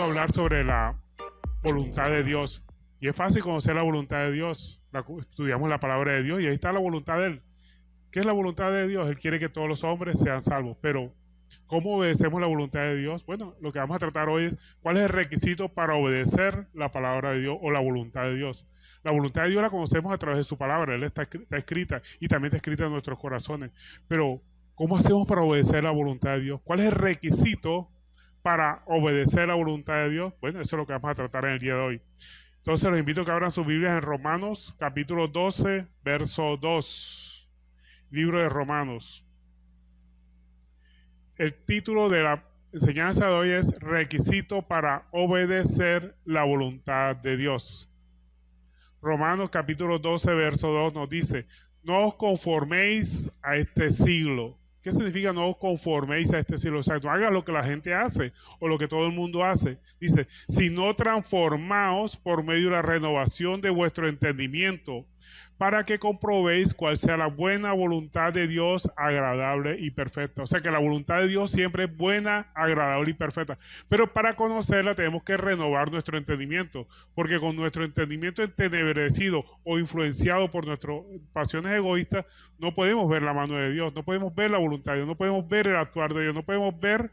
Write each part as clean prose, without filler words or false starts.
a hablar sobre la voluntad de Dios. Y es fácil conocer la voluntad de Dios. Estudiamos la palabra de Dios y ahí está la voluntad de Él. ¿Qué es la voluntad de Dios? Él quiere que todos los hombres sean salvos. Pero, ¿cómo obedecemos la voluntad de Dios? Bueno, lo que vamos a tratar hoy es cuál es el requisito para obedecer la palabra de Dios o la voluntad de Dios. La voluntad de Dios la conocemos a través de su palabra. Él está escrita y también está escrita en nuestros corazones. Pero, ¿cómo hacemos para obedecer la voluntad de Dios? ¿Cuál es el requisito para obedecer la voluntad de Dios? Bueno, eso es lo que vamos a tratar en el día de hoy. Entonces los invito a que abran sus Biblias en Romanos, capítulo 12, verso 2. Libro de Romanos. El título de la enseñanza de hoy es Requisito para obedecer la voluntad de Dios. Romanos, capítulo 12, verso 2 nos dice: no os conforméis a este siglo. ¿Qué significa no os conforméis a este siglo? O sea, no hagas lo que la gente hace o lo que todo el mundo hace. Dice, sino transformaos por medio de la renovación de vuestro entendimiento, para que comprobéis cuál sea la buena voluntad de Dios, agradable y perfecta. O sea que la voluntad de Dios siempre es buena, agradable y perfecta. Pero para conocerla tenemos que renovar nuestro entendimiento, porque con nuestro entendimiento entenebrecido o influenciado por nuestras pasiones egoístas, no podemos ver la mano de Dios, no podemos ver la voluntad de Dios, no podemos ver el actuar de Dios, no podemos ver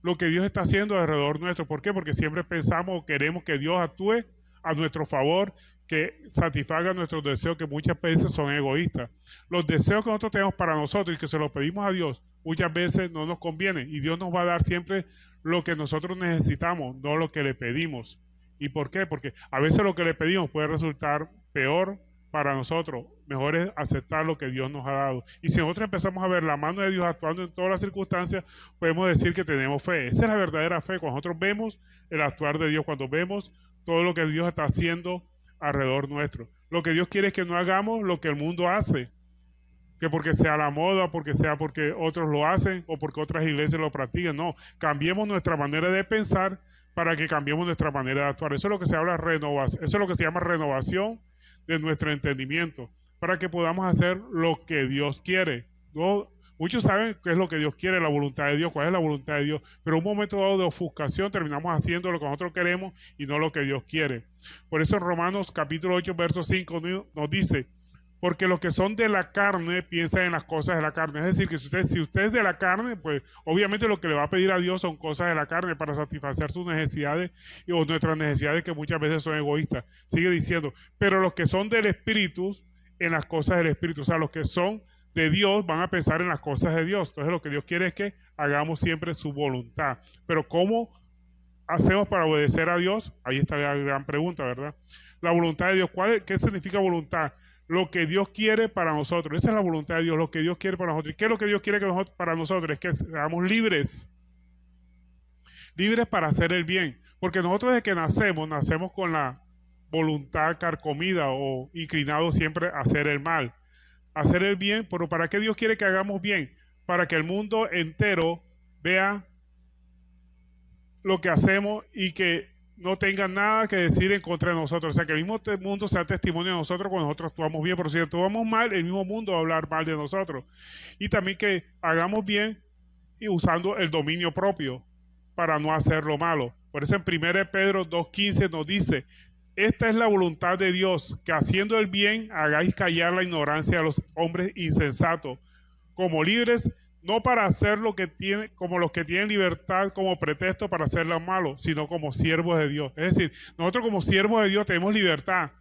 lo que Dios está haciendo alrededor nuestro. ¿Por qué? Porque siempre pensamos o queremos que Dios actúe a nuestro favor, que satisfaga nuestros deseos, que muchas veces son egoístas. Los deseos que nosotros tenemos para nosotros y que se los pedimos a Dios, muchas veces no nos conviene, y Dios nos va a dar siempre lo que nosotros necesitamos, no lo que le pedimos. ¿Y por qué? Porque a veces lo que le pedimos puede resultar peor para nosotros. Mejor es aceptar lo que Dios nos ha dado. Y si nosotros empezamos a ver la mano de Dios actuando en todas las circunstancias, podemos decir que tenemos fe. Esa es la verdadera fe. Cuando nosotros vemos el actuar de Dios, cuando vemos todo lo que Dios está haciendo alrededor nuestro. Lo que Dios quiere es que no hagamos lo que el mundo hace, que porque sea la moda, porque otros lo hacen o porque otras iglesias lo practican. No, cambiemos nuestra manera de pensar para que cambiemos nuestra manera de actuar. Eso es lo que se habla renovación, eso es lo que se llama renovación de nuestro entendimiento, para que podamos hacer lo que Dios quiere. No, muchos saben qué es lo que Dios quiere, la voluntad de Dios, cuál es la voluntad de Dios, pero en un momento dado de ofuscación terminamos haciendo lo que nosotros queremos y no lo que Dios quiere. Por eso en Romanos capítulo 8, verso 5 nos dice, porque los que son de la carne piensan en las cosas de la carne. Es decir, que si usted es de la carne, pues obviamente lo que le va a pedir a Dios son cosas de la carne para satisfacer sus necesidades o nuestras necesidades, que muchas veces son egoístas. Sigue diciendo, pero los que son del Espíritu, en las cosas del Espíritu. O sea, los que son de Dios van a pensar en las cosas de Dios. Entonces lo que Dios quiere es que hagamos siempre su voluntad. Pero ¿cómo hacemos para obedecer a Dios? Ahí está la gran pregunta, ¿verdad? La voluntad de Dios, ¿qué significa voluntad? Lo que Dios quiere para nosotros. Esa es la voluntad de Dios, lo que Dios quiere para nosotros. ¿Y qué es lo que Dios quiere para nosotros? Es que seamos libres. Libres para hacer el bien. Porque nosotros desde que nacemos con la voluntad carcomida o inclinado siempre a hacer el mal. Hacer el bien, pero ¿para qué Dios quiere que hagamos bien? Para que el mundo entero vea lo que hacemos y que no tengan nada que decir en contra de nosotros. O sea, que el mismo mundo sea testimonio de nosotros cuando nosotros actuamos bien. Pero si actuamos mal, el mismo mundo va a hablar mal de nosotros. Y también que hagamos bien y usando el dominio propio para no hacer lo malo. Por eso en 1 Pedro 2:15 nos dice, esta es la voluntad de Dios, que haciendo el bien hagáis callar la ignorancia de los hombres insensatos, como libres, no para hacer lo que tienen, como los que tienen libertad como pretexto para hacer lo malo, sino como siervos de Dios. Es decir, nosotros como siervos de Dios tenemos libertad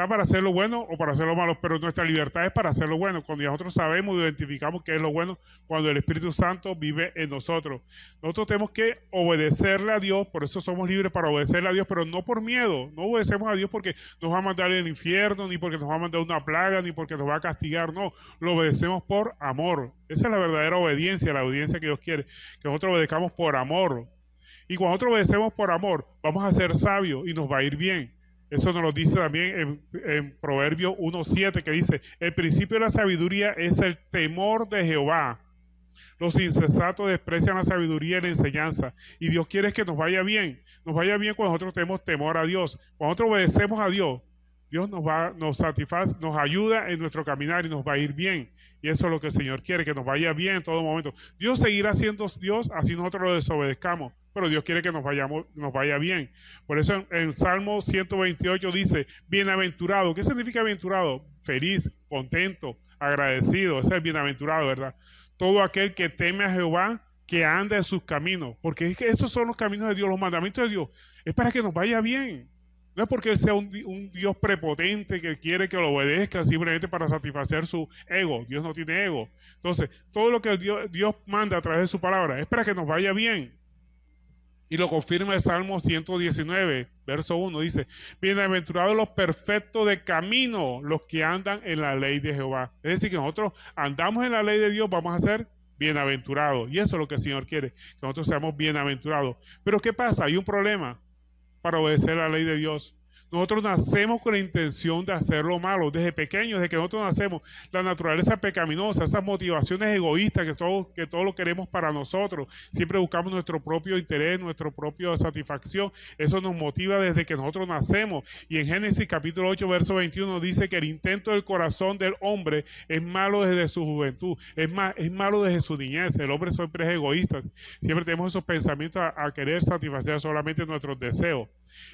para hacer lo bueno o para hacer lo malo, pero nuestra libertad es para hacer lo bueno, cuando nosotros sabemos y identificamos qué es lo bueno, cuando el Espíritu Santo vive en nosotros. Nosotros tenemos que obedecerle a Dios, por eso somos libres para obedecerle a Dios, pero no por miedo. No obedecemos a Dios porque nos va a mandar al infierno, ni porque nos va a mandar una plaga, ni porque nos va a castigar. No, lo obedecemos por amor. Esa es la verdadera obediencia, la obediencia que Dios quiere, que nosotros obedezcamos por amor. Y cuando nosotros obedecemos por amor, vamos a ser sabios y nos va a ir bien. Eso nos lo dice también en Proverbios 1:7, que dice, el principio de la sabiduría es el temor de Jehová. Los insensatos desprecian la sabiduría y la enseñanza. Y Dios quiere que nos vaya bien. Nos vaya bien cuando nosotros tenemos temor a Dios. Cuando nosotros obedecemos a Dios, Dios nos satisface, nos ayuda en nuestro caminar y nos va a ir bien. Y eso es lo que el Señor quiere, que nos vaya bien en todo momento. Dios seguirá siendo Dios, así nosotros lo desobedezcamos, pero Dios quiere que nos vaya bien. Por eso en Salmo 128 dice, bienaventurado. ¿Qué significa bienaventurado? Feliz, contento, agradecido. Ese es el bienaventurado, ¿verdad? Todo aquel que teme a Jehová, que anda en sus caminos, porque es que esos son los caminos de Dios, los mandamientos de Dios, es para que nos vaya bien. No es porque Él sea un Dios prepotente que quiere que lo obedezca simplemente para satisfacer su ego. Dios no tiene ego. Entonces, todo lo que Dios manda a través de su palabra es para que nos vaya bien. Y lo confirma el Salmo 119, verso 1, dice, bienaventurados los perfectos de camino, los que andan en la ley de Jehová. Es decir, que nosotros andamos en la ley de Dios, vamos a ser bienaventurados. Y eso es lo que el Señor quiere, que nosotros seamos bienaventurados. Pero ¿qué pasa? Hay un problema para obedecer la ley de Dios. Nosotros nacemos con la intención de hacer lo malo. Desde pequeños, desde que nosotros nacemos, la naturaleza pecaminosa, esas motivaciones egoístas que todo lo queremos para nosotros. Siempre buscamos nuestro propio interés, nuestra propia satisfacción. Eso nos motiva desde que nosotros nacemos. Y en Génesis capítulo 8, verso 21 dice que el intento del corazón del hombre es malo desde su juventud. Es malo desde su niñez. El hombre siempre es egoísta. Siempre tenemos esos pensamientos a querer satisfacer solamente nuestros deseos.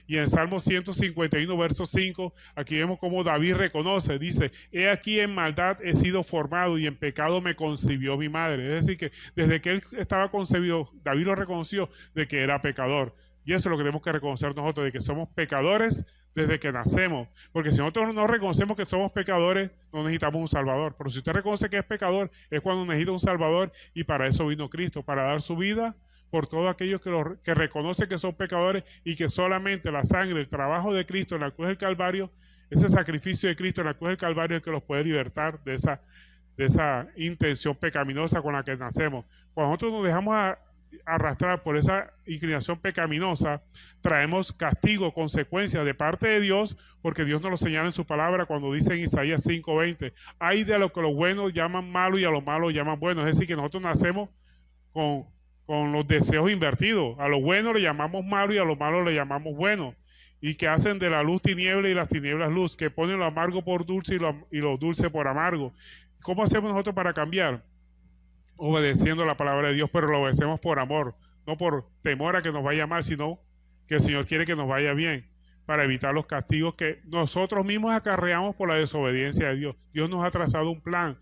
Y en Salmo 151, verso 5, aquí vemos cómo David reconoce, dice, he aquí en maldad he sido formado y en pecado me concibió mi madre. Es decir, que desde que él estaba concebido, David lo reconoció de que era pecador. Y eso es lo que tenemos que reconocer nosotros, de que somos pecadores desde que nacemos. Porque si nosotros no reconocemos que somos pecadores, no necesitamos un Salvador. Pero si usted reconoce que es pecador, es cuando necesita un Salvador, y para eso vino Cristo, para dar su vida por todos aquellos que reconocen que son pecadores y que solamente la sangre, el trabajo de Cristo en la cruz del Calvario, ese sacrificio de Cristo en la cruz del Calvario es que los puede libertar de esa intención pecaminosa con la que nacemos. Cuando nosotros nos dejamos arrastrar por esa inclinación pecaminosa, traemos castigo, consecuencias de parte de Dios, porque Dios nos lo señala en su palabra cuando dice en Isaías 5:20, hay de lo que los buenos llaman malo y a los malos llaman bueno. Es decir, que nosotros nacemos con los deseos invertidos. A lo bueno le llamamos malo y a lo malo le llamamos bueno. Y que hacen de la luz tiniebla y las tinieblas luz, que ponen lo amargo por dulce y lo dulce por amargo. ¿Cómo hacemos nosotros para cambiar? Obedeciendo la palabra de Dios, pero lo obedecemos por amor, no por temor a que nos vaya mal, sino que el Señor quiere que nos vaya bien, para evitar los castigos que nosotros mismos acarreamos por la desobediencia de Dios. Dios nos ha trazado un plan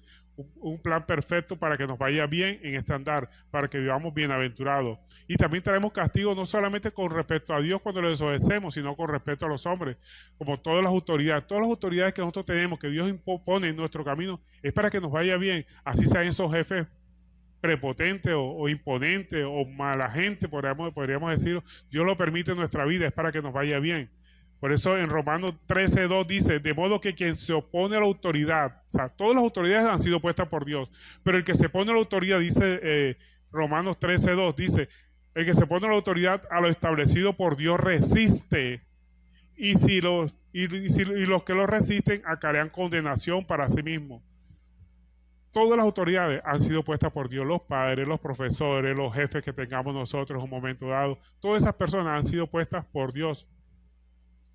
perfecto para que nos vaya bien en este andar, para que vivamos bienaventurados. Y también traemos castigo no solamente con respecto a Dios cuando le desobedecemos, sino con respecto a los hombres, como todas las autoridades que nosotros tenemos, que Dios pone en nuestro camino, es para que nos vaya bien, así sean esos jefes prepotentes o imponentes o mala gente, podríamos decir, Dios lo permite en nuestra vida, es para que nos vaya bien. Por eso en Romanos 13:2 dice, de modo que quien se opone a la autoridad, o sea, todas las autoridades han sido puestas por Dios, pero el que se opone a la autoridad, dice Romanos 13:2, dice, el que se opone a la autoridad a lo establecido por Dios resiste, y los que lo resisten acarrean condenación para sí mismos. Todas las autoridades han sido puestas por Dios, los padres, los profesores, los jefes que tengamos nosotros en un momento dado, todas esas personas han sido puestas por Dios.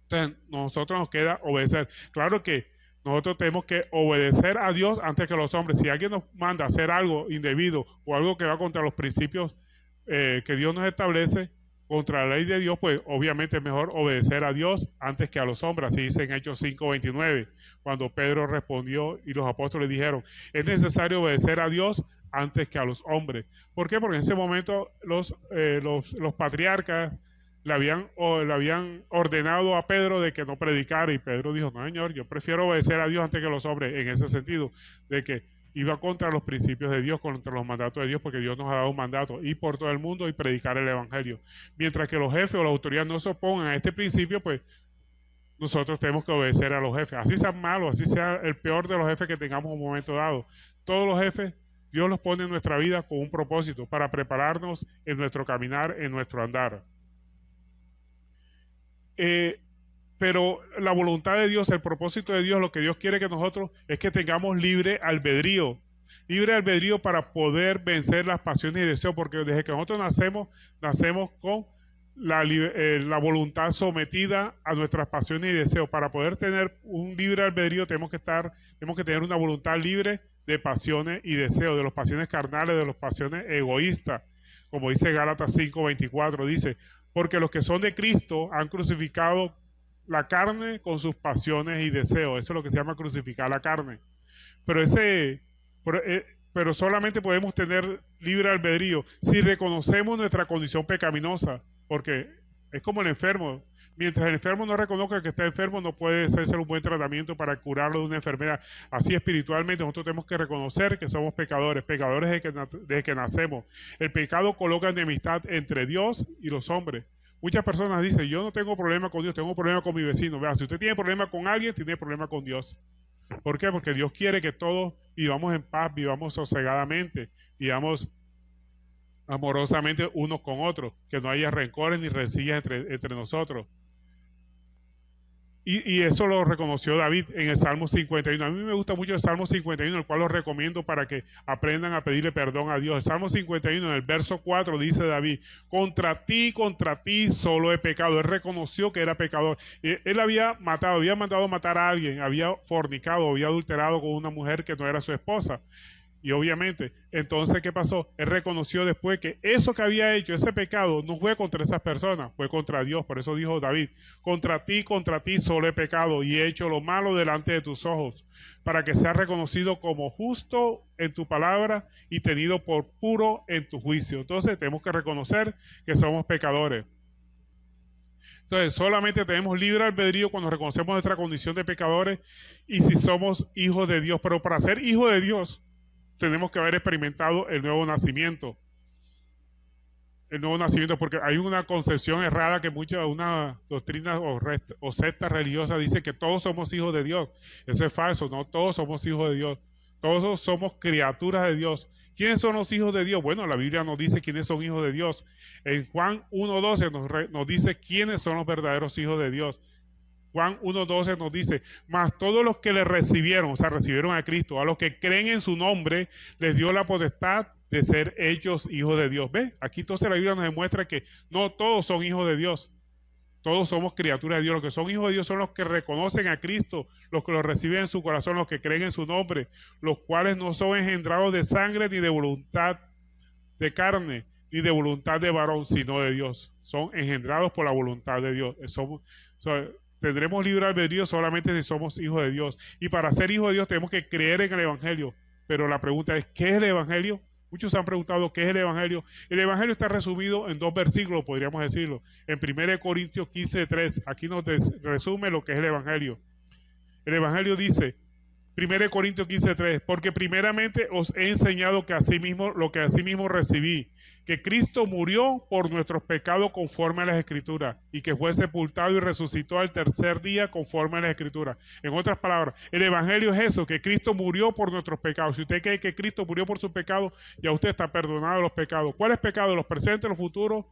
Entonces, nosotros nos queda obedecer. Claro que nosotros tenemos que obedecer a Dios antes que a los hombres. Si alguien nos manda a hacer algo indebido o algo que va contra los principios que Dios nos establece, contra la ley de Dios, pues obviamente es mejor obedecer a Dios antes que a los hombres. Así dice en Hechos 5:29, cuando Pedro respondió y los apóstoles dijeron, es necesario obedecer a Dios antes que a los hombres. ¿Por qué? Porque en ese momento los patriarcas le habían ordenado a Pedro de que no predicara, y Pedro dijo, no señor, yo prefiero obedecer a Dios antes que a los hombres, en ese sentido, de que iba contra los principios de Dios, contra los mandatos de Dios, porque Dios nos ha dado un mandato, ir por todo el mundo y predicar el evangelio. Mientras que los jefes o las autoridades no se opongan a este principio, pues nosotros tenemos que obedecer a los jefes, así sean malos, así sea el peor de los jefes que tengamos en un momento dado. Todos los jefes Dios los pone en nuestra vida con un propósito, para prepararnos en nuestro caminar, en nuestro andar. Pero la voluntad de Dios, el propósito de Dios, lo que Dios quiere que nosotros es que tengamos libre albedrío para poder vencer las pasiones y deseos, porque desde que nosotros nacemos con la voluntad sometida a nuestras pasiones y deseos. Para poder tener un libre albedrío tenemos que tener una voluntad libre de pasiones y deseos, de las pasiones carnales, de las pasiones egoístas. Como dice Gálatas 5:24, dice, porque los que son de Cristo han crucificado la carne con sus pasiones y deseos. Eso es lo que se llama crucificar la carne. Pero solamente podemos tener libre albedrío si reconocemos nuestra condición pecaminosa, porque es como el enfermo. Mientras el enfermo no reconozca que está enfermo, no puede hacerse un buen tratamiento para curarlo de una enfermedad. Así espiritualmente nosotros tenemos que reconocer que somos pecadores desde que nacemos. El pecado coloca enemistad entre Dios y los hombres. Muchas personas dicen, yo no tengo problema con Dios, tengo problema con mi vecino. Vea, si usted tiene problema con alguien, tiene problema con Dios. ¿Por qué? Porque Dios quiere que todos vivamos en paz, vivamos sosegadamente, vivamos amorosamente unos con otros, que no haya rencores ni rencillas entre nosotros. Y eso lo reconoció David en el Salmo 51. A mí me gusta mucho el Salmo 51, el cual lo recomiendo para que aprendan a pedirle perdón a Dios. El Salmo 51, en el verso 4, dice David, contra ti solo he pecado. Él reconoció que era pecador. Él había mandado matar a alguien, había fornicado, había adulterado con una mujer que no era su esposa. Y obviamente, entonces, ¿qué pasó? Él reconoció después que eso que había hecho, ese pecado, no fue contra esas personas, fue contra Dios. Por eso dijo David, contra ti solo he pecado y he hecho lo malo delante de tus ojos, para que sea reconocido como justo en tu palabra y tenido por puro en tu juicio. Entonces, tenemos que reconocer que somos pecadores. Entonces, solamente tenemos libre albedrío cuando reconocemos nuestra condición de pecadores y si somos hijos de Dios. Pero para ser hijo de Dios, tenemos que haber experimentado el nuevo nacimiento. El nuevo nacimiento, porque hay una concepción errada que una doctrina o secta religiosa dice que todos somos hijos de Dios. Eso es falso, no todos somos hijos de Dios. Todos somos criaturas de Dios. ¿Quiénes son los hijos de Dios? Bueno, la Biblia nos dice quiénes son hijos de Dios. En Juan 1:12 nos dice quiénes son los verdaderos hijos de Dios. Juan 1:12 nos dice, mas todos los que le recibieron, o sea, recibieron a Cristo, a los que creen en su nombre, les dio la potestad de ser hechos hijos de Dios. ¿Ve? Aquí entonces la Biblia nos demuestra que no todos son hijos de Dios. Todos somos criaturas de Dios. Los que son hijos de Dios son los que reconocen a Cristo, los que lo reciben en su corazón, los que creen en su nombre, los cuales no son engendrados de sangre ni de voluntad de carne, ni de voluntad de varón, sino de Dios. Son engendrados por la voluntad de Dios. Tendremos libre albedrío solamente si somos hijos de Dios. Y para ser hijos de Dios tenemos que creer en el Evangelio. Pero la pregunta es, ¿qué es el Evangelio? Muchos se han preguntado, ¿qué es el Evangelio? El Evangelio está resumido en 2 versículos, podríamos decirlo. En 1 Corintios 15:3, aquí nos resume lo que es el Evangelio. El Evangelio dice, 1 Corintios 15:3, porque primeramente os he enseñado lo que asimismo recibí, que Cristo murió por nuestros pecados conforme a las Escrituras, y que fue sepultado y resucitó al tercer día conforme a las Escrituras. En otras palabras, el Evangelio es eso, que Cristo murió por nuestros pecados. Si usted cree que Cristo murió por sus pecados, ya usted está perdonado de los pecados. ¿Cuáles pecados? ¿Los presentes, los futuros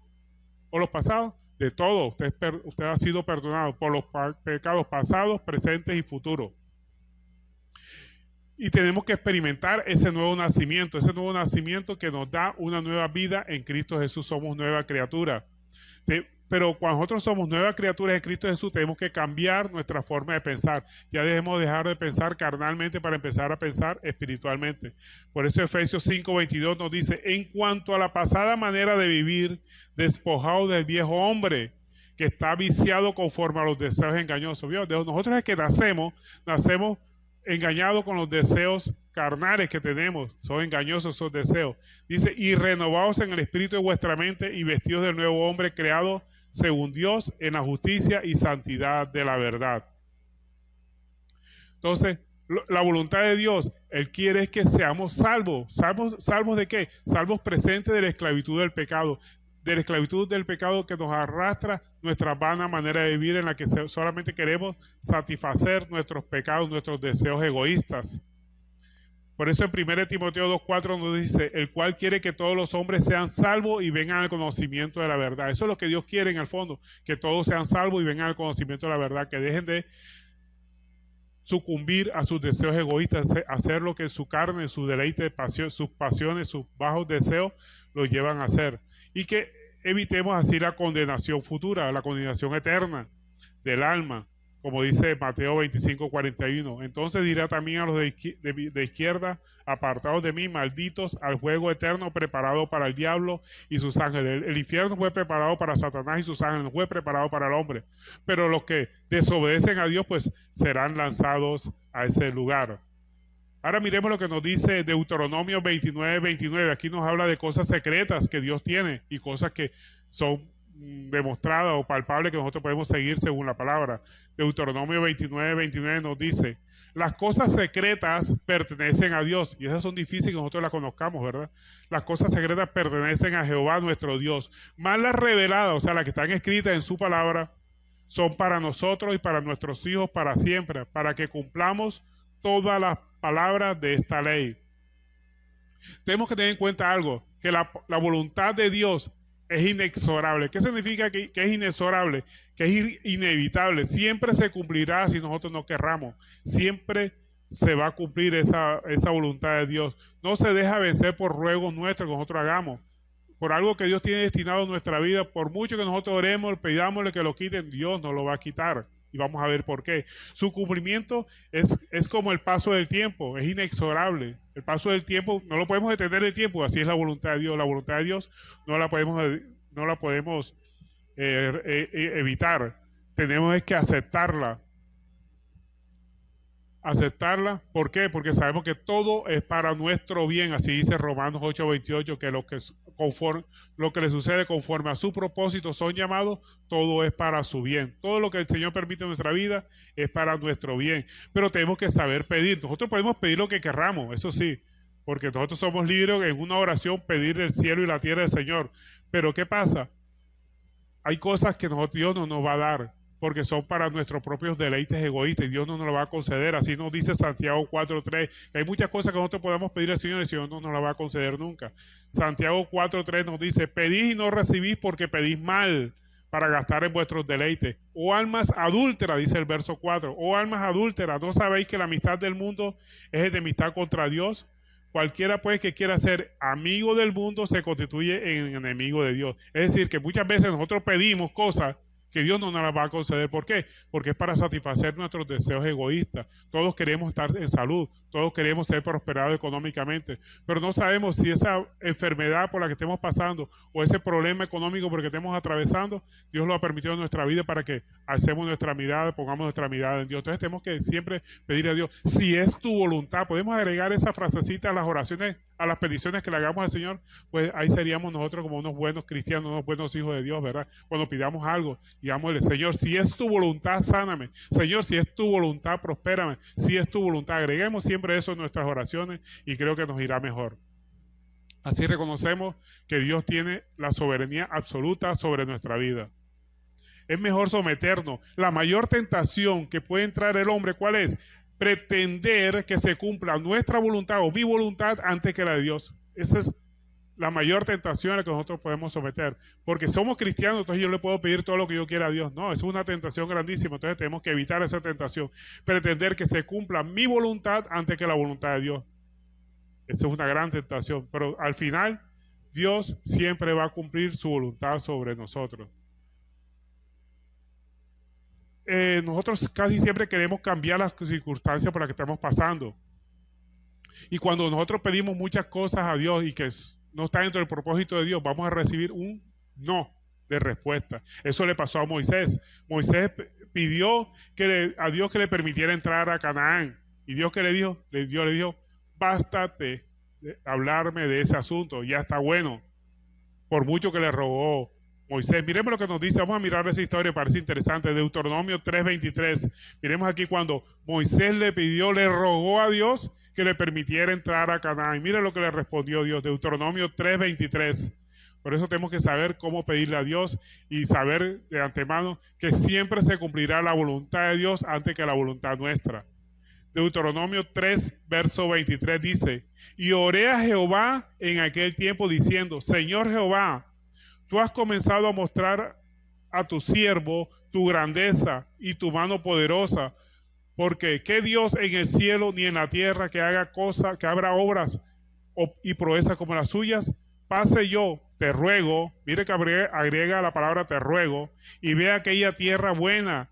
o los pasados? De todo, usted ha sido perdonado por los pecados pasados, presentes y futuros. Y tenemos que experimentar ese nuevo nacimiento que nos da una nueva vida en Cristo Jesús. Somos nueva criatura. Pero cuando nosotros somos nuevas criaturas en Cristo Jesús, tenemos que cambiar nuestra forma de pensar. Ya dejemos de dejar de pensar carnalmente para empezar a pensar espiritualmente. Por eso Efesios 5:22 nos dice, en cuanto a la pasada manera de vivir, despojado del viejo hombre, que está viciado conforme a los deseos engañosos. ¿Vio? De nosotros es que nacemos engañados con los deseos carnales que tenemos. Son engañosos esos deseos. Dice, y renovados en el espíritu de vuestra mente y vestidos del nuevo hombre creado según Dios en la justicia y santidad de la verdad. Entonces, la voluntad de Dios, Él quiere es que seamos salvos. ¿Salvos de qué? Salvos presentes de la esclavitud del pecado. De la esclavitud del pecado que nos arrastra nuestra vana manera de vivir, en la que solamente queremos satisfacer nuestros pecados, nuestros deseos egoístas. Por eso en 1 Timoteo 2:4 nos dice, el cual quiere que todos los hombres sean salvos y vengan al conocimiento de la verdad. Eso es lo que Dios quiere en el fondo, que todos sean salvos y vengan al conocimiento de la verdad, que dejen de sucumbir a sus deseos egoístas, hacer lo que su carne, su deleite, sus pasiones, sus bajos deseos los llevan a hacer. Y que evitemos así la condenación futura, la condenación eterna del alma, como dice Mateo 25:41. Entonces dirá también a los de izquierda: apartados de mí, malditos, al juego eterno preparado para el diablo y sus ángeles. El infierno fue preparado para Satanás y sus ángeles, no fue preparado para el hombre. Pero los que desobedecen a Dios, pues serán lanzados a ese lugar. Ahora miremos lo que nos dice Deuteronomio 29:29. Aquí nos habla de cosas secretas que Dios tiene y cosas que son demostradas o palpables que nosotros podemos seguir según la palabra. Deuteronomio 29:29 nos dice: las cosas secretas pertenecen a Dios, y esas son difíciles que nosotros las conozcamos, ¿verdad? Las cosas secretas pertenecen a Jehová nuestro Dios, más las reveladas, o sea, las que están escritas en su palabra, son para nosotros y para nuestros hijos para siempre, para que cumplamos todas las palabras de esta ley. Tenemos que tener en cuenta algo, que la voluntad de Dios es inexorable. ¿Qué significa que es inexorable? Que es inevitable. Siempre se cumplirá si nosotros no querramos. Siempre se va a cumplir esa voluntad de Dios. No se deja vencer por ruegos nuestros que nosotros hagamos. Por algo que Dios tiene destinado en nuestra vida, por mucho que nosotros oremos, pidámosle que lo quiten, Dios nos lo va a quitar. Y vamos a ver por qué. Su cumplimiento es como el paso del tiempo, es inexorable. El paso del tiempo, no lo podemos detener el tiempo, así es la voluntad de Dios. La voluntad de Dios no la podemos evitar. Tenemos que aceptarla. Aceptarla, ¿por qué? Porque sabemos que todo es para nuestro bien, así dice Romanos 8:28, que lo que le sucede conforme a su propósito son llamados, todo es para su bien. Todo lo que el Señor permite en nuestra vida es para nuestro bien, pero tenemos que saber pedir. Nosotros podemos pedir lo que querramos, eso sí, porque nosotros somos libres en una oración pedir el cielo y la tierra del Señor. Pero ¿qué pasa? Hay cosas que Dios no nos va a dar, porque son para nuestros propios deleites egoístas, y Dios no nos lo va a conceder. Así nos dice Santiago 4:3, que hay muchas cosas que nosotros podemos pedir al Señor y el Señor no nos las va a conceder nunca. Santiago 4:3 nos dice: pedís y no recibís porque pedís mal, para gastar en vuestros deleites. Oh almas adúlteras, dice el verso 4, oh almas adúlteras, ¿no sabéis que la amistad del mundo es enemistad contra Dios? Cualquiera pues que quiera ser amigo del mundo se constituye en enemigo de Dios. Es decir, que muchas veces nosotros pedimos cosas que Dios no nos las va a conceder. ¿Por qué? Porque es para satisfacer nuestros deseos egoístas. Todos queremos estar en salud, todos queremos ser prosperados económicamente, pero no sabemos si esa enfermedad por la que estemos pasando o ese problema económico por el que estemos atravesando, Dios lo ha permitido en nuestra vida para que alcemos nuestra mirada, pongamos nuestra mirada en Dios. Entonces tenemos que siempre pedir a Dios, si es tu voluntad. Podemos agregar esa frasecita a las oraciones, a las peticiones que le hagamos al Señor, pues ahí seríamos nosotros como unos buenos cristianos, unos buenos hijos de Dios, ¿verdad? Cuando pidamos algo, digámosle: Señor, si es tu voluntad, sáname. Señor, si es tu voluntad, prospérame. Si es tu voluntad, agreguemos siempre eso en nuestras oraciones y creo que nos irá mejor. Así reconocemos que Dios tiene la soberanía absoluta sobre nuestra vida. Es mejor someternos. La mayor tentación que puede entrar el hombre, ¿cuál es? Pretender que se cumpla nuestra voluntad o mi voluntad antes que la de Dios. Esa es la mayor tentación a la que nosotros podemos someter, porque somos cristianos, entonces yo le puedo pedir todo lo que yo quiera a Dios. No, es una tentación grandísima. Entonces tenemos que evitar esa tentación, pretender que se cumpla mi voluntad antes que la voluntad de Dios. Esa es una gran tentación, pero al final Dios siempre va a cumplir su voluntad sobre nosotros. Nosotros casi siempre queremos cambiar las circunstancias por las que estamos pasando, y cuando nosotros pedimos muchas cosas a Dios y que no está dentro del propósito de Dios, vamos a recibir un no de respuesta. Eso le pasó a Moisés. Moisés pidió a Dios que le permitiera entrar a Canaán, y Dios que le dijo, Dios le dijo: bástate de hablarme de ese asunto, ya está bueno. Por mucho que le rogó Moisés. Miremos lo que nos dice. Vamos a mirar esa historia, parece interesante. Deuteronomio 3:23. Miremos aquí cuando Moisés le rogó a Dios que le permitiera entrar a Canaán. Y mire lo que le respondió Dios. Deuteronomio 3:23. Por eso tenemos que saber cómo pedirle a Dios y saber de antemano que siempre se cumplirá la voluntad de Dios antes que la voluntad nuestra. Deuteronomio 3, verso 23 dice: y oré a Jehová en aquel tiempo diciendo: Señor Jehová, tú has comenzado a mostrar a tu siervo tu grandeza y tu mano poderosa, porque ¿qué Dios en el cielo ni en la tierra que haga cosa, que abra obras y proezas como las suyas, pase yo, te ruego, mire que agrega la palabra te ruego, y ve aquella tierra buena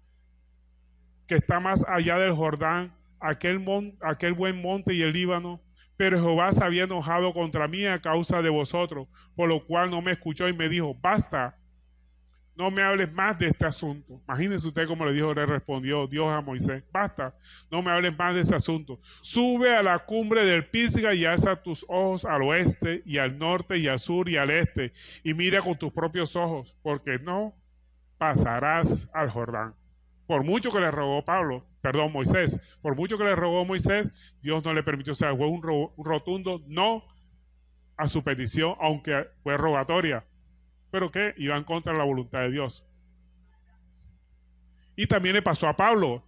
que está más allá del Jordán, aquel buen monte y el Líbano. Pero Jehová se había enojado contra mí a causa de vosotros, por lo cual no me escuchó y me dijo, basta, no me hables más de este asunto. Imagínense usted cómo le respondió Dios a Moisés, basta, no me hables más de ese asunto. Sube a la cumbre del Pisga y alza tus ojos al oeste y al norte y al sur y al este, y mira con tus propios ojos, porque no pasarás al Jordán. Por mucho que le rogó Moisés, por mucho que le rogó Moisés, Dios no le permitió, o sea, fue un rotundo no a su petición, aunque fue rogatoria, pero que iba en contra de la voluntad de Dios. Y también le pasó a Pablo.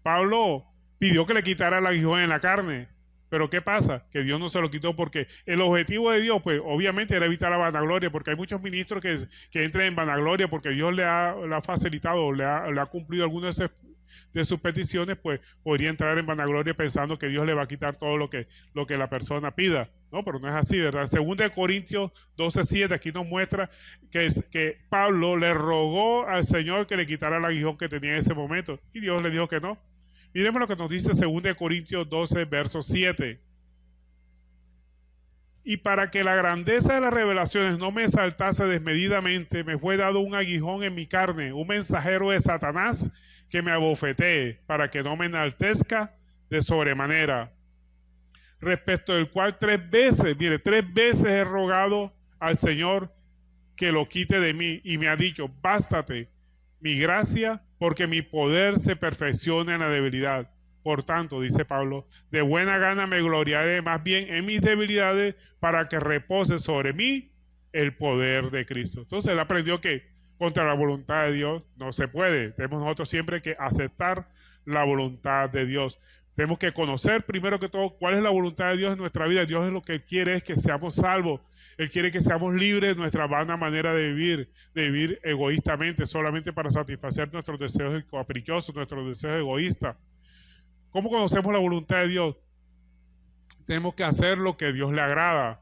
Pablo pidió que le quitara el aguijón en la carne, pero ¿qué pasa? Que Dios no se lo quitó porque el objetivo de Dios, pues obviamente era evitar la vanagloria, porque hay muchos ministros que entran en vanagloria porque Dios le ha facilitado, le ha cumplido algunas de sus peticiones, pues podría entrar en vanagloria pensando que Dios le va a quitar todo lo que la persona pida. No, pero no es así, ¿verdad? Según de Corintios 12:7, aquí nos muestra que Pablo le rogó al Señor que le quitara el aguijón que tenía en ese momento, y Dios le dijo que no. Miremos lo que nos dice 2 Corintios 12, verso 7. Y para que la grandeza de las revelaciones no me exaltase desmedidamente, me fue dado un aguijón en mi carne, un mensajero de Satanás que me abofetee, para que no me enaltezca de sobremanera. Respecto del cual 3 veces he rogado al Señor que lo quite de mí, y me ha dicho, bástate mi gracia, porque mi poder se perfecciona en la debilidad. Por tanto, dice Pablo, de buena gana me gloriaré más bien en mis debilidades, para que repose sobre mí el poder de Cristo. Entonces él aprendió que contra la voluntad de Dios no se puede. Tenemos nosotros siempre que aceptar la voluntad de Dios. Tenemos que conocer primero que todo cuál es la voluntad de Dios en nuestra vida. Dios es lo que Él quiere es que seamos salvos. Él quiere que seamos libres de nuestra vana manera de vivir egoístamente, solamente para satisfacer nuestros deseos caprichosos, nuestros deseos egoístas. ¿Cómo conocemos la voluntad de Dios? Tenemos que hacer lo que a Dios le agrada,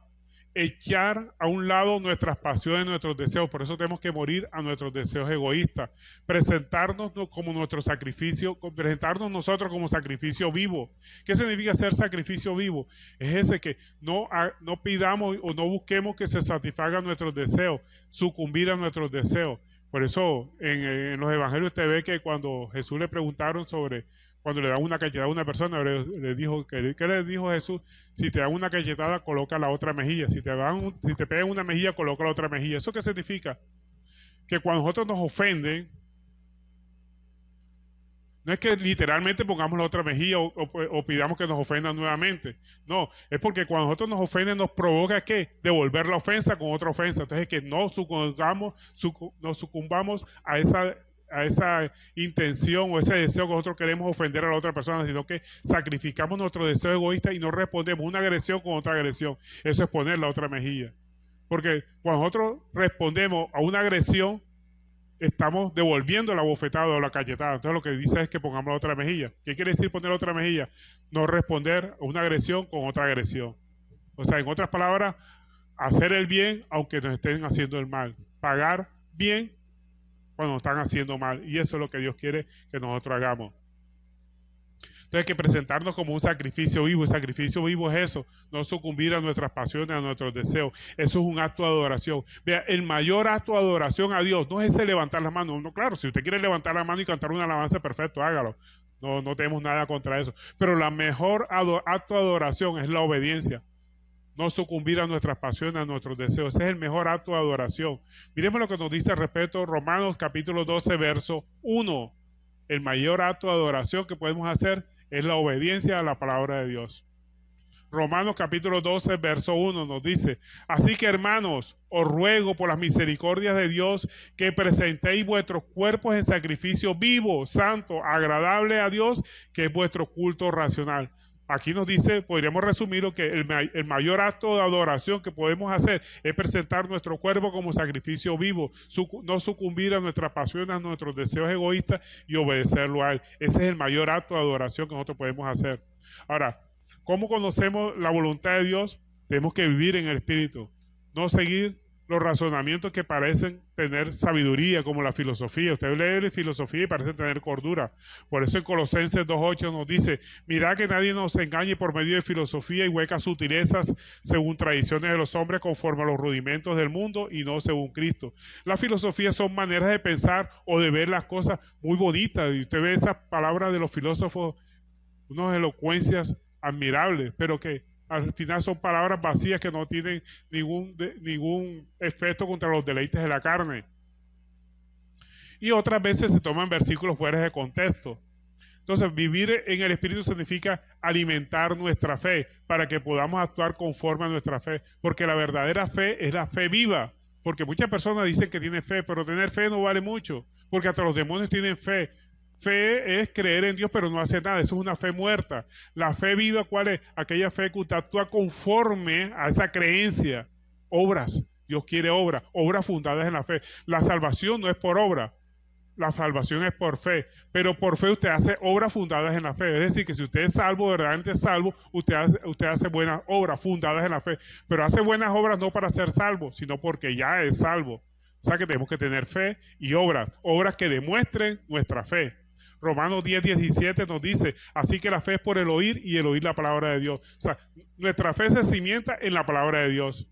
echar a un lado nuestras pasiones, nuestros deseos. Por eso tenemos que morir a nuestros deseos egoístas, presentarnos como nuestro sacrificio, presentarnos nosotros como sacrificio vivo. ¿Qué significa ser sacrificio vivo? Es ese que no pidamos o no busquemos que se satisfagan nuestros deseos, sucumbir a nuestros deseos. Por eso en los evangelios usted ve que cuando Jesús le preguntaron cuando le dan una cachetada a una persona, le dijo, ¿qué le dijo Jesús? Si te dan una cachetada, coloca la otra mejilla. Si te pegan una mejilla, coloca la otra mejilla. ¿Eso qué significa? Que cuando nosotros nos ofenden, no es que literalmente pongamos la otra mejilla o pidamos que nos ofendan nuevamente. No, es porque cuando nosotros nos ofenden nos provoca ¿qué? Devolver la ofensa con otra ofensa. Entonces es que no sucumbamos a esa intención o ese deseo que nosotros queremos ofender a la otra persona, sino que sacrificamos nuestro deseo egoísta y no respondemos una agresión con otra agresión. Eso es poner la otra mejilla. Porque cuando nosotros respondemos a una agresión, estamos devolviendo la bofetada o la cachetada. Entonces lo que dice es que pongamos la otra mejilla. ¿Qué quiere decir poner la otra mejilla? No responder a una agresión con otra agresión. O sea, en otras palabras, hacer el bien aunque nos estén haciendo el mal. Pagar bien cuando nos están haciendo mal. Y eso es lo que Dios quiere que nosotros hagamos. Entonces hay que presentarnos como un sacrificio vivo. El sacrificio vivo es eso, no sucumbir a nuestras pasiones, a nuestros deseos. Eso es un acto de adoración. Vea, el mayor acto de adoración a Dios no es ese levantar las manos. No, claro, si usted quiere levantar la mano y cantar una alabanza, perfecto, hágalo. No tenemos nada contra eso. Pero la mejor acto de adoración es la obediencia. No sucumbir a nuestras pasiones, a nuestros deseos. Ese es el mejor acto de adoración. Miremos lo que nos dice al respecto Romanos capítulo 12, verso 1. El mayor acto de adoración que podemos hacer es la obediencia a la palabra de Dios. Romanos capítulo 12, verso 1 nos dice, así que hermanos, os ruego por las misericordias de Dios que presentéis vuestros cuerpos en sacrificio vivo, santo, agradable a Dios, que es vuestro culto racional. Aquí nos dice, podríamos resumirlo, que el mayor acto de adoración que podemos hacer es presentar nuestro cuerpo como sacrificio vivo, no sucumbir a nuestras pasiones, a nuestros deseos egoístas y obedecerlo a Él. Ese es el mayor acto de adoración que nosotros podemos hacer. Ahora, ¿cómo conocemos la voluntad de Dios? Tenemos que vivir en el Espíritu. no seguir los razonamientos que parecen tener sabiduría, como la filosofía. Usted lee la filosofía y parece tener cordura. Por eso en Colosenses 2:8 nos dice: mirad que nadie nos engañe por medio de filosofía y huecas sutilezas, según tradiciones de los hombres, conforme a los rudimentos del mundo y no según Cristo. Las filosofías son maneras de pensar o de ver las cosas muy bonitas. Y usted ve esas palabras de los filósofos, unas elocuencias admirables, pero que al final son palabras vacías que no tienen ningún efecto contra los deleites de la carne. Y otras veces se toman versículos fuera de contexto. Entonces, vivir en el Espíritu significa alimentar nuestra fe para que podamos actuar conforme a nuestra fe, porque la verdadera fe es la fe viva. Porque muchas personas dicen que tienen fe, pero tener fe no vale mucho, porque hasta los demonios tienen fe. Fe es creer en Dios, pero no hacer nada. Eso es una fe muerta. La fe viva, ¿cuál es? Aquella fe que usted actúa conforme a esa creencia. Obras. Dios quiere obras fundadas en la fe. La salvación no es por obra. La salvación es por fe, pero por fe usted hace obras fundadas en la fe. Es decir, que si usted es salvo, verdaderamente salvo, usted hace buenas obras fundadas en la fe, pero hace buenas obras no para ser salvo, sino porque ya es salvo. O sea que tenemos que tener fe y obras que demuestren nuestra fe. Romanos 10:17 nos dice: así que la fe es por el oír y el oír la palabra de Dios. O sea, nuestra fe se cimienta en la palabra de Dios.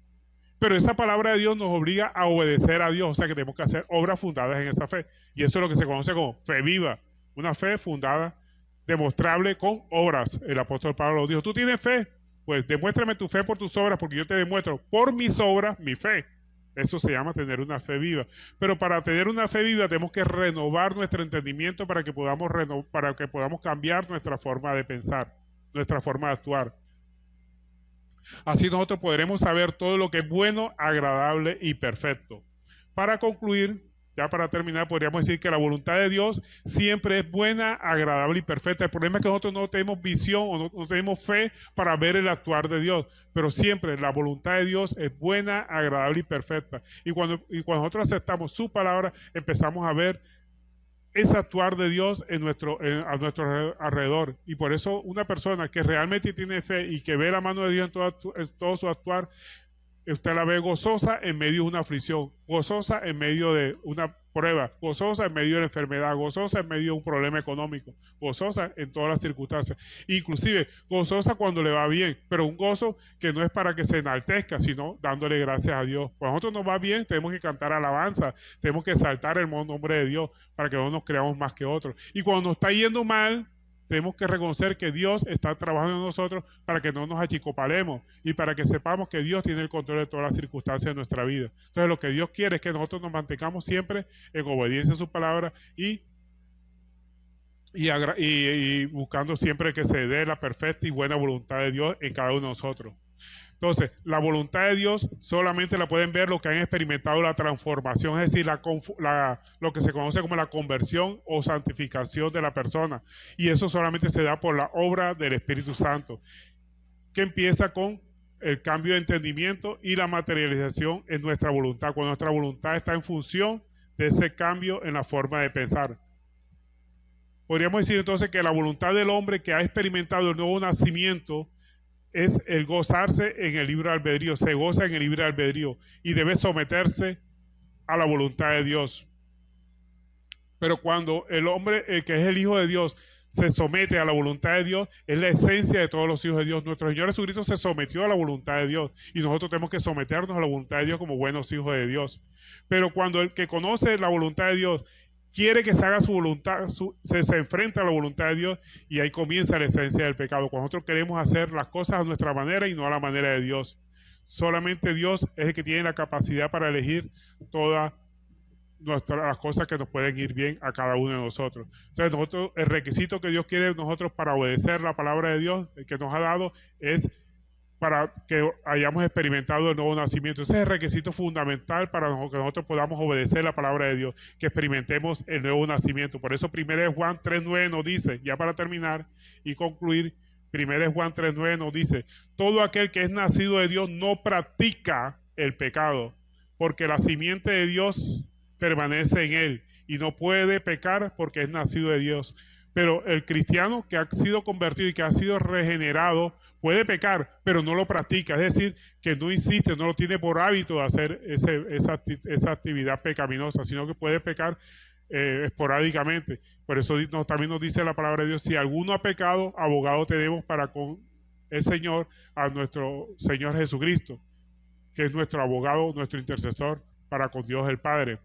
Pero esa palabra de Dios nos obliga a obedecer a Dios, o sea que tenemos que hacer obras fundadas en esa fe. Y eso es lo que se conoce como fe viva, una fe fundada, demostrable con obras. El apóstol Pablo dijo: ¿tú tienes fe? Pues demuéstrame tu fe por tus obras, porque yo te demuestro por mis obras mi fe. Eso se llama tener una fe viva. Pero para tener una fe viva tenemos que renovar nuestro entendimiento para que podamos cambiar nuestra forma de pensar, nuestra forma de actuar. Así nosotros podremos saber todo lo que es bueno, agradable y perfecto. Para concluir, ya para terminar, podríamos decir que la voluntad de Dios siempre es buena, agradable y perfecta. El problema es que nosotros no tenemos visión o no tenemos fe para ver el actuar de Dios. Pero siempre la voluntad de Dios es buena, agradable y perfecta. Y cuando nosotros aceptamos su palabra, empezamos a ver ese actuar de Dios a nuestro alrededor. Y por eso una persona que realmente tiene fe y que ve la mano de Dios en todo su actuar, usted la ve gozosa en medio de una aflicción, gozosa en medio de una prueba, gozosa en medio de la enfermedad, gozosa en medio de un problema económico, gozosa en todas las circunstancias, inclusive gozosa cuando le va bien, pero un gozo que no es para que se enaltezca, sino dándole gracias a Dios. Cuando a nosotros nos va bien, tenemos que cantar alabanza, tenemos que exaltar el nombre de Dios para que no nos creamos más que otros. Y cuando nos está yendo mal, tenemos que reconocer que Dios está trabajando en nosotros para que no nos achicopalemos y para que sepamos que Dios tiene el control de todas las circunstancias de nuestra vida. Entonces lo que Dios quiere es que nosotros nos mantengamos siempre en obediencia a su palabra y buscando siempre que se dé la perfecta y buena voluntad de Dios en cada uno de nosotros. Entonces, la voluntad de Dios solamente la pueden ver los que han experimentado la transformación, es decir, lo que se conoce como la conversión o santificación de la persona. Y eso solamente se da por la obra del Espíritu Santo, que empieza con el cambio de entendimiento y la materialización en nuestra voluntad, cuando nuestra voluntad está en función de ese cambio en la forma de pensar. Podríamos decir entonces que la voluntad del hombre que ha experimentado el nuevo nacimiento es el gozarse en el libre albedrío, se goza en el libre albedrío y debe someterse a la voluntad de Dios. Pero cuando el hombre, el que es el Hijo de Dios, se somete a la voluntad de Dios, es la esencia de todos los hijos de Dios. Nuestro Señor Jesucristo se sometió a la voluntad de Dios y nosotros tenemos que someternos a la voluntad de Dios como buenos hijos de Dios. Pero cuando el que conoce la voluntad de Dios quiere que se haga su voluntad, se enfrenta a la voluntad de Dios y ahí comienza la esencia del pecado. Cuando nosotros queremos hacer las cosas a nuestra manera y no a la manera de Dios. Solamente Dios es el que tiene la capacidad para elegir todas las cosas que nos pueden ir bien a cada uno de nosotros. Entonces el requisito que Dios quiere de nosotros para obedecer la palabra de Dios, el que nos ha dado, es para que hayamos experimentado el nuevo nacimiento. Ese es el requisito fundamental para que nosotros podamos obedecer la palabra de Dios, que experimentemos el nuevo nacimiento. Por eso 1 Juan 3:9 nos dice, ya para terminar y concluir, 1 Juan 3:9 nos dice: todo aquel que es nacido de Dios no practica el pecado, porque la simiente de Dios permanece en él y no puede pecar porque es nacido de Dios. Pero el cristiano que ha sido convertido y que ha sido regenerado puede pecar, pero no lo practica. Es decir, que no insiste, no lo tiene por hábito de hacer esa actividad pecaminosa, sino que puede pecar esporádicamente. Por eso también nos dice la palabra de Dios: si alguno ha pecado, abogado tenemos para con el Señor, a nuestro Señor Jesucristo, que es nuestro abogado, nuestro intercesor para con Dios el Padre.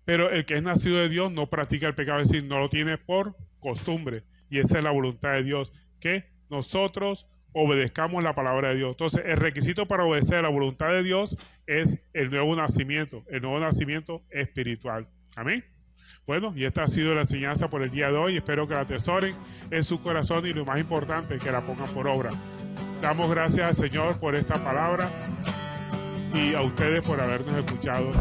Pero el que es nacido de Dios no practica el pecado, es decir, no lo tiene por costumbre. Y esa es la voluntad de Dios, que nosotros obedezcamos la palabra de Dios. Entonces, el requisito para obedecer la voluntad de Dios es el nuevo nacimiento espiritual. Amén. Bueno, y esta ha sido la enseñanza por el día de hoy. Espero que la atesoren en su corazón y lo más importante, que la pongan por obra. Damos gracias al Señor por esta palabra y a ustedes por habernos escuchado.